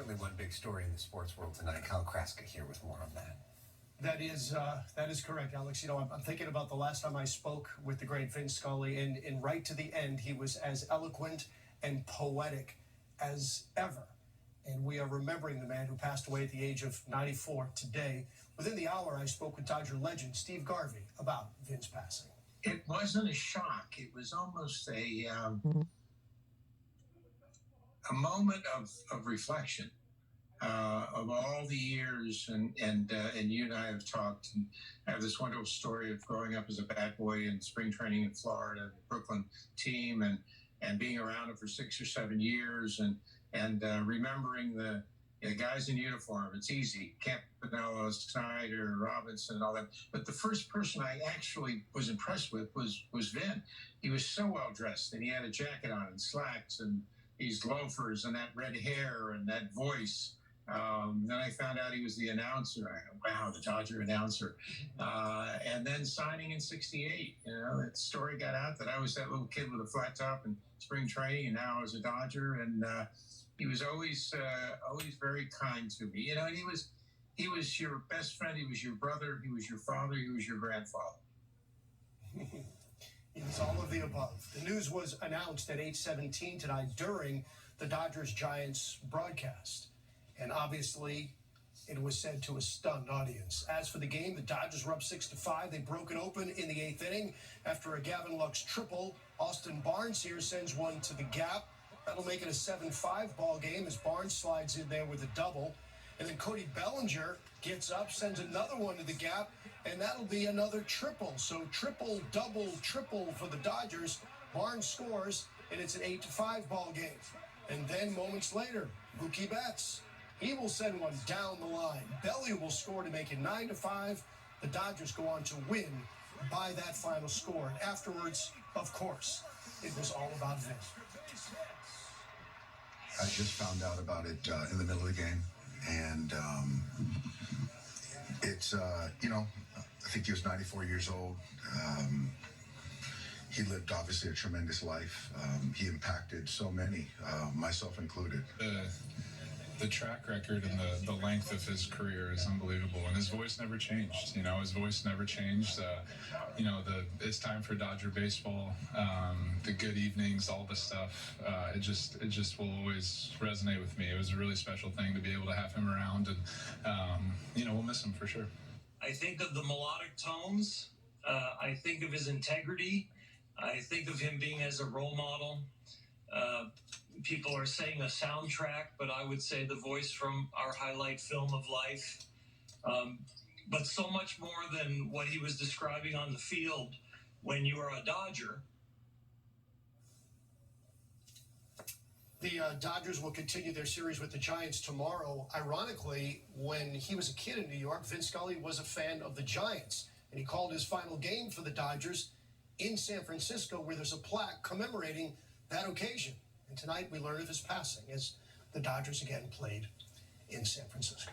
certainly one big story in the sports world tonight. Kyle Kraska here with more on that. That is correct, Alex. You know, I'm thinking about the last time I spoke with the great Vin Scully, and right to the end, he was as eloquent and poetic as ever. And we are remembering the man who passed away at the age of 94 today. Within the hour, I spoke with Dodger legend Steve Garvey about Vin's passing. It wasn't a shock. It was almost a moment of reflection of all the years, and you and I have talked, and I have this wonderful story of growing up as a bad boy in spring training in Florida, the Brooklyn team, and being around it for 6 or 7 years, and remembering the guys in uniform. It's easy, Campanella, Snyder, Robinson, and all that. But the first person I actually was impressed with was Vin. He was so well dressed, and he had a jacket on and slacks and these loafers and that red hair and that voice. Then I found out he was the announcer. I go, wow, the Dodger announcer. And then signing in '68, that story got out that I was that little kid with a flat top in spring training, and now I was a Dodger. And he was always very kind to me. And he was your best friend. He was your brother. He was your father. He was your grandfather. It was all of the above. The news was announced at 8:17 tonight during the Dodgers-Giants broadcast. And obviously, it was said to a stunned audience. As for the game, the Dodgers were up 6-5. They broke it open in the 8th inning. After a Gavin Lux triple, Austin Barnes here sends one to the gap. That'll make it a 7-5 ball game as Barnes slides in there with a double. And then Cody Bellinger gets up, sends another one to the gap, and that'll be another triple. So triple, double, triple for the Dodgers. Barnes scores, and it's an 8-5 ball game. And then moments later, Mookie Betts, he will send one down the line. Belly will score to make it 9-5. The Dodgers go on to win by that final score. And afterwards, of course, it was all about Vin. I just found out about it in the middle of the game. And it's, I think he was 94 years old. He lived, obviously, a tremendous life. He impacted so many, myself included. The track record and the length of his career is unbelievable, and his voice never changed. His voice never changed. It's time for Dodger baseball. The good evenings, all the stuff. It just will always resonate with me. It was a really special thing to be able to have him around, and we'll miss him for sure. I think of the melodic tones. I think of his integrity. I think of him being as a role model. People are saying a soundtrack, but I would say the voice from our highlight film of life. But so much more than what he was describing on the field when you are a Dodger. The Dodgers will continue their series with the Giants tomorrow. Ironically, when he was a kid in New York, Vin Scully was a fan of the Giants, and he called his final game for the Dodgers in San Francisco, where there's a plaque commemorating that occasion. And tonight we learn of his passing as the Dodgers again played in San Francisco.